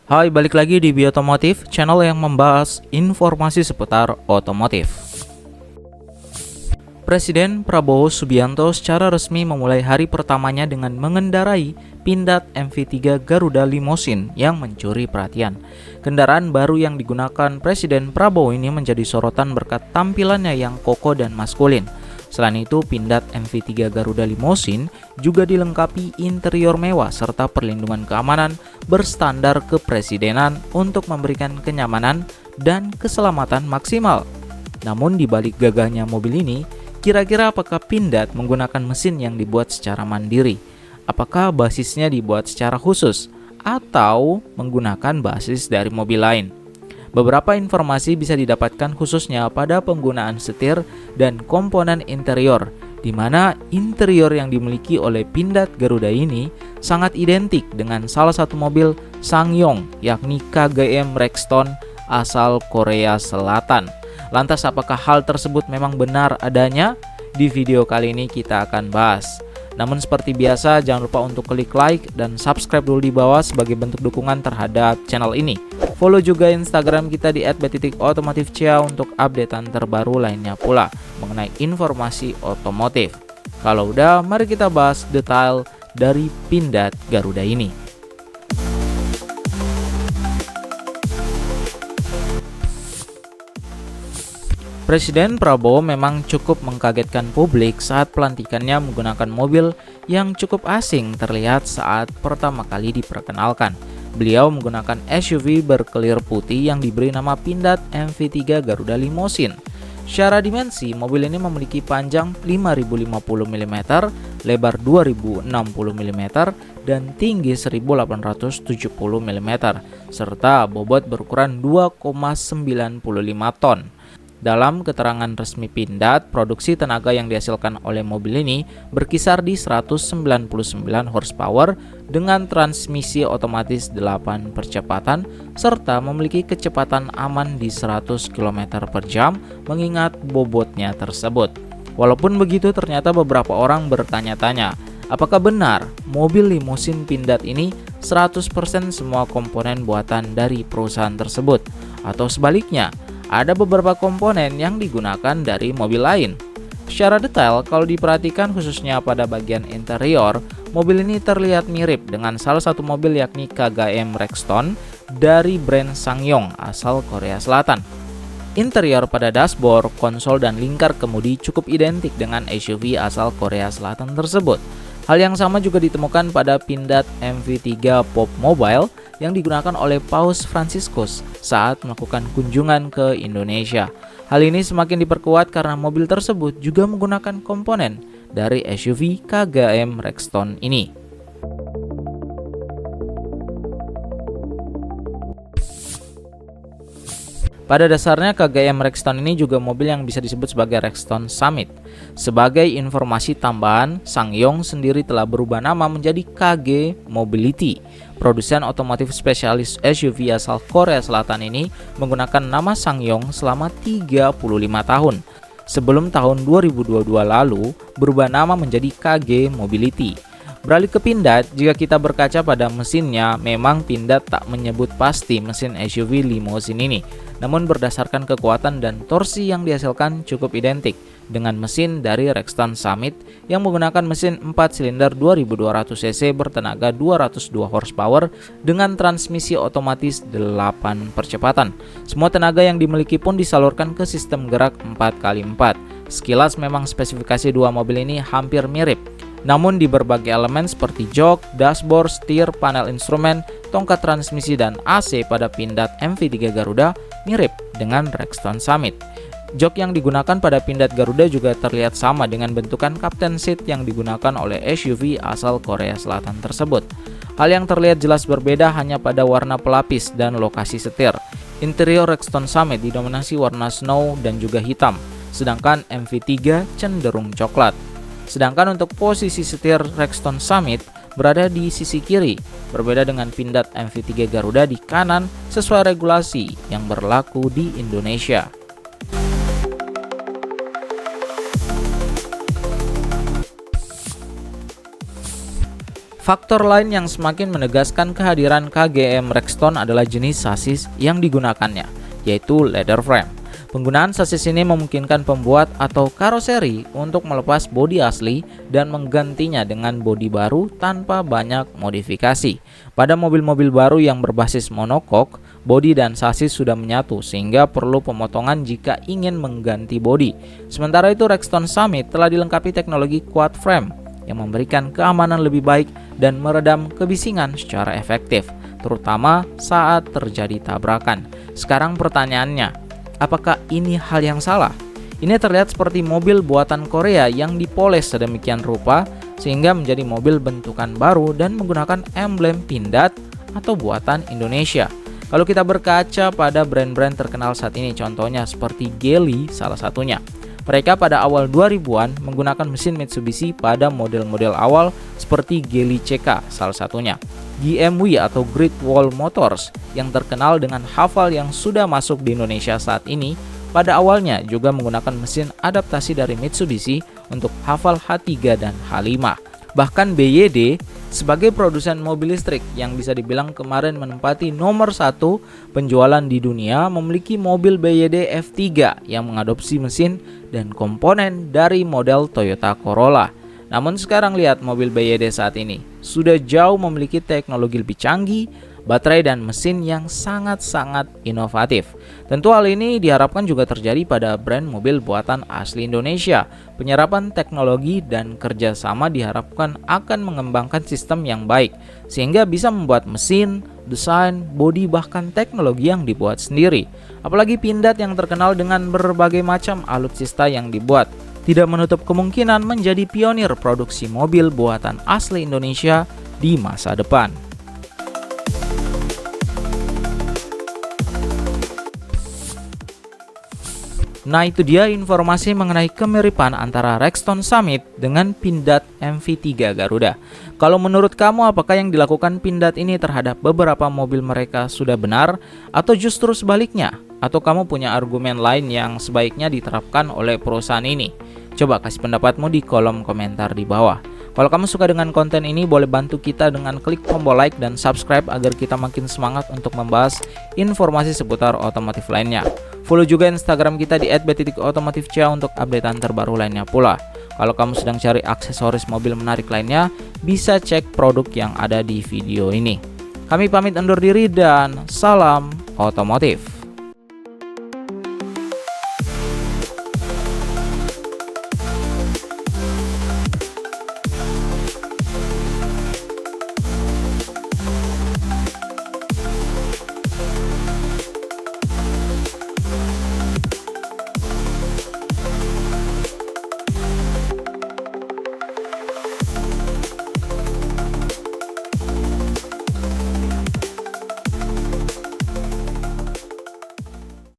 Hai, balik lagi di Biotomotif, channel yang membahas informasi seputar otomotif. Presiden Prabowo Subianto secara resmi memulai hari pertamanya dengan mengendarai Pindad MV3 Garuda Limousine yang mencuri perhatian. Kendaraan baru yang digunakan Presiden Prabowo ini menjadi sorotan berkat tampilannya yang kokoh dan maskulin. Selain itu, Pindad MV3 Garuda Limousine juga dilengkapi interior mewah serta perlindungan keamanan berstandar kepresidenan untuk memberikan kenyamanan dan keselamatan maksimal. Namun di balik gagahnya mobil ini, kira-kira apakah Pindad menggunakan mesin yang dibuat secara mandiri? Apakah basisnya dibuat secara khusus atau menggunakan basis dari mobil lain? Beberapa informasi bisa didapatkan khususnya pada penggunaan setir dan komponen interior, di mana interior yang dimiliki oleh Pindad Garuda ini sangat identik dengan salah satu mobil SsangYong, yakni KGM Rexton asal Korea Selatan. Lantas apakah hal tersebut memang benar adanya? Di video kali ini kita akan bahas. Namun seperti biasa, jangan lupa untuk klik like dan subscribe dulu di bawah sebagai bentuk dukungan terhadap channel ini. Follow juga Instagram kita di @b.otomotifcia untuk updatean terbaru lainnya pula mengenai informasi otomotif. Kalau udah, mari kita bahas detail dari Pindad Garuda ini. Presiden Prabowo memang cukup mengkagetkan publik saat pelantikannya menggunakan mobil yang cukup asing terlihat saat pertama kali diperkenalkan. Beliau menggunakan SUV berkelir putih yang diberi nama Pindad MV3 Garuda Limousine. Secara dimensi, mobil ini memiliki panjang 5050 mm, lebar 2060 mm, dan tinggi 1870 mm, serta bobot berukuran 2,95 ton. Dalam keterangan resmi Pindad, produksi tenaga yang dihasilkan oleh mobil ini berkisar di 199 horsepower dengan transmisi otomatis 8 percepatan serta memiliki kecepatan aman di 100 km per jam mengingat bobotnya tersebut. Walaupun begitu, ternyata beberapa orang bertanya-tanya, apakah benar mobil limusin Pindad ini 100% semua komponen buatan dari perusahaan tersebut? Atau sebaliknya, ada beberapa komponen yang digunakan dari mobil lain. Secara detail, kalau diperhatikan khususnya pada bagian interior, mobil ini terlihat mirip dengan salah satu mobil yakni KGM Rexton dari brand SsangYong asal Korea Selatan. Interior pada dashboard, konsol, dan lingkar kemudi cukup identik dengan SUV asal Korea Selatan tersebut. Hal yang sama juga ditemukan pada Pindad MV3 Pop Mobile yang digunakan oleh Paus Franciscus saat melakukan kunjungan ke Indonesia. Hal ini semakin diperkuat karena mobil tersebut juga menggunakan komponen dari SUV KGM Rexton ini. Pada dasarnya KGM Rexton ini juga mobil yang bisa disebut sebagai Rexton Summit. Sebagai informasi tambahan, SsangYong sendiri telah berubah nama menjadi KG Mobility. Produsen otomotif spesialis SUV asal Korea Selatan ini menggunakan nama SsangYong selama 35 tahun. Sebelum tahun 2022 lalu, berubah nama menjadi KG Mobility. Beralih ke Pindad, jika kita berkaca pada mesinnya, memang Pindad tak menyebut pasti mesin SUV limousine ini. Namun berdasarkan kekuatan dan torsi yang dihasilkan cukup identik dengan mesin dari Rexton Summit yang menggunakan mesin 4 silinder 2200 cc bertenaga 202 horsepower dengan transmisi otomatis 8 percepatan. Semua tenaga yang dimiliki pun disalurkan ke sistem gerak 4x4. Sekilas memang spesifikasi dua mobil ini hampir mirip. Namun di berbagai elemen seperti jok, dashboard, setir, panel instrumen, tongkat transmisi, dan AC pada Pindad MV3 Garuda mirip dengan Rexton Summit. Jok yang digunakan pada Pindad Garuda juga terlihat sama dengan bentukan captain seat yang digunakan oleh SUV asal Korea Selatan tersebut. Hal yang terlihat jelas berbeda hanya pada warna pelapis dan lokasi setir. Interior Rexton Summit didominasi warna snow dan juga hitam, sedangkan MV3 cenderung coklat. Sedangkan untuk posisi setir Rexton Summit berada di sisi kiri, berbeda dengan Pindad MV3 Garuda di kanan sesuai regulasi yang berlaku di Indonesia. Faktor lain yang semakin menegaskan kehadiran KGM Rexton adalah jenis sasis yang digunakannya, yaitu leather frame. Penggunaan sasis ini memungkinkan pembuat atau karoseri untuk melepas bodi asli dan menggantinya dengan bodi baru tanpa banyak modifikasi. Pada mobil-mobil baru yang berbasis monocoque, bodi dan sasis sudah menyatu sehingga perlu pemotongan jika ingin mengganti bodi. Sementara itu, Rexton Summit telah dilengkapi teknologi quad frame yang memberikan keamanan lebih baik dan meredam kebisingan secara efektif, terutama saat terjadi tabrakan. Sekarang pertanyaannya, apakah ini hal yang salah? Ini terlihat seperti mobil buatan Korea yang dipoles sedemikian rupa sehingga menjadi mobil bentukan baru dan menggunakan emblem pindad atau buatan Indonesia. Kalau kita berkaca pada brand-brand terkenal saat ini, contohnya seperti Geely salah satunya. Mereka pada awal 2000-an menggunakan mesin Mitsubishi pada model-model awal seperti Geely CK salah satunya. GMW atau Great Wall Motors yang terkenal dengan Haval yang sudah masuk di Indonesia saat ini, pada awalnya juga menggunakan mesin adaptasi dari Mitsubishi untuk Haval H3 dan H5. Bahkan BYD sebagai produsen mobil listrik yang bisa dibilang kemarin menempati nomor 1 penjualan di dunia, memiliki mobil BYD F3 yang mengadopsi mesin dan komponen dari model Toyota Corolla. Namun sekarang lihat mobil BYD saat ini sudah jauh memiliki teknologi lebih canggih, baterai dan mesin yang sangat-sangat inovatif. Tentu hal ini diharapkan juga terjadi pada brand mobil buatan asli Indonesia. Penyerapan teknologi dan kerjasama diharapkan akan mengembangkan sistem yang baik, sehingga bisa membuat mesin, desain, bodi, bahkan teknologi yang dibuat sendiri. Apalagi pindad yang terkenal dengan berbagai macam alutsista yang dibuat, tidak menutup kemungkinan menjadi pionir produksi mobil buatan asli Indonesia di masa depan. Nah, itu dia informasi mengenai kemiripan antara Rexton Summit dengan pindad MV3 Garuda. Kalau menurut kamu, apakah yang dilakukan pindad ini terhadap beberapa mobil mereka sudah benar atau justru sebaliknya? Atau kamu punya argumen lain yang sebaiknya diterapkan oleh perusahaan ini? Coba kasih pendapatmu di kolom komentar di bawah. Kalau kamu suka dengan konten ini, boleh bantu kita dengan klik tombol like dan subscribe agar kita makin semangat untuk membahas informasi seputar otomotif lainnya. Follow juga Instagram kita di @b.otomotifca untuk updatean terbaru lainnya pula. Kalau kamu sedang cari aksesoris mobil menarik lainnya, bisa cek produk yang ada di video ini. Kami pamit undur diri dan salam otomotif.